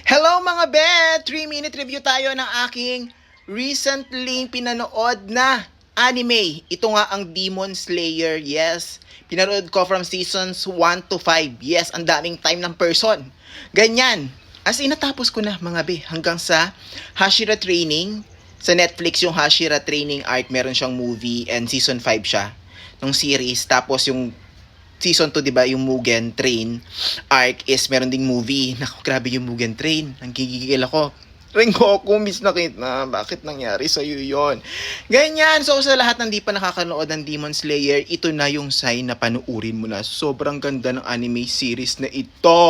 Hello mga be! 3-minute review tayo ng aking recently pinanood na anime. Ito nga ang Demon Slayer, yes. Pinanood ko from seasons 1 to 5. Yes, ang daming time ng person. Ganyan. As in, natapos ko na mga be. Hanggang sa Hashira Training. Sa Netflix yung Hashira Training arc, meron siyang movie and season 5 siya ng series. Tapos yung season 2, 'di ba, yung Mugen Train arc is meron ding movie. Naku, grabe yung Mugen Train. Nanggigigil ako. Rengoku, miss na kita. Bakit nangyari sa iyo 'yon? Ganyan. So sa lahat ng di pa nakakanood ng Demon Slayer, ito na yung sign na panuurin mo na. Sobrang ganda ng anime series na ito.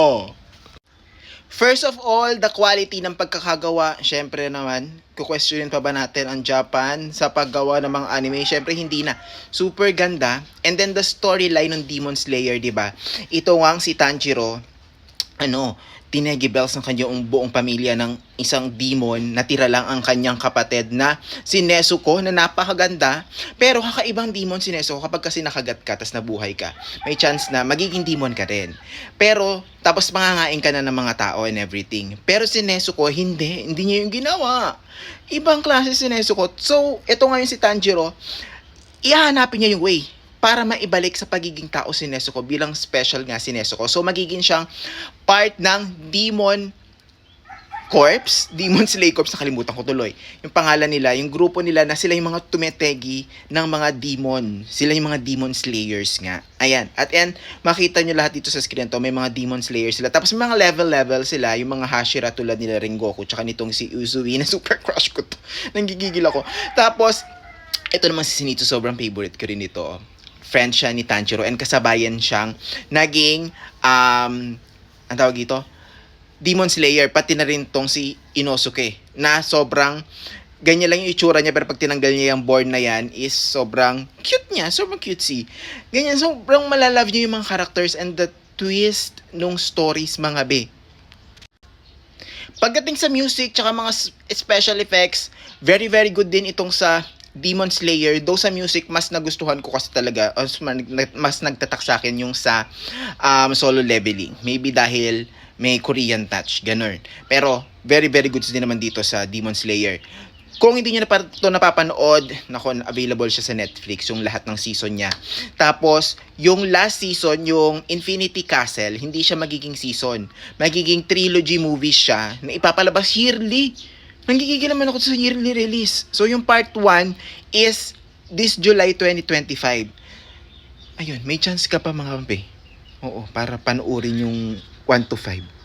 First of all, the quality ng pagkakagawa. Syempre naman, kukwestiyonin pa ba natin ang Japan sa paggawa ng mga anime? Syempre hindi na. Super ganda. And then the storyline ng Demon Slayer, di ba? Ito nga si Tanjiro, tinegibels ng kanyang buong pamilya ng isang demon. Natira lang ang kanyang kapatid na si Nezuko na napakaganda. Pero kakaibang demon si Nezuko kapag kasi nakagat ka tas nabuhay ka. May chance na magiging demon ka rin. Pero tapos mangangain ka na ng mga tao and everything. Pero si Nezuko hindi niya yung ginawa. Ibang klase si Nezuko. So ito ngayon si Tanjiro, ihahanapin niya yung way para maibalik sa pagiging tao si Nezuko bilang special nga si Nezuko. So magiging siyang part ng Demon Corps, Demon Slay Corps, nakalimutan ko tuloy. Yung pangalan nila, yung grupo nila na sila yung mga tumetegi ng mga demon. Sila yung mga Demon Slayers nga. Ayan. At yan, makita nyo lahat dito sa screen to, may mga Demon Slayers sila. Tapos may mga level sila, yung mga Hashira tulad nila Rengoku, tsaka nitong si Uzui na super crush ko to. Nanggigigil ako. Tapos, ito naman si Zenitsu, sobrang favorite ko rin ito. Friend siya ni Tanjiro and kasabayan siyang naging ang tawag dito, Demon Slayer, pati na rin tong si Inosuke na sobrang ganyan lang yung itsura niya, pero pag tinanggal niya yung born na yan is sobrang cute niya, sobrang cutesy. Ganyan, sobrang malalove niyo yung mga characters and the twist nung stories mga be. Pagdating sa music tsaka mga special effects, very good din itong sa Demon Slayer. Though sa music, mas nagustuhan ko kasi talaga, mas nagtatak sa akin yung sa Solo Leveling. Maybe dahil may Korean touch, ganun. Pero, very good din naman dito sa Demon Slayer. Kung hindi nyo na ito napapanood, available siya sa Netflix, yung lahat ng season niya. Tapos, yung last season, yung Infinity Castle, hindi siya magiging season. Magiging trilogy movie siya na ipapalabas yearly. Nanggigigil naman ako sa yearly release. So, yung part 1 is this July 2025. Ayun, may chance ka pa mga kampi. Oo, para panoorin yung 1 to 5.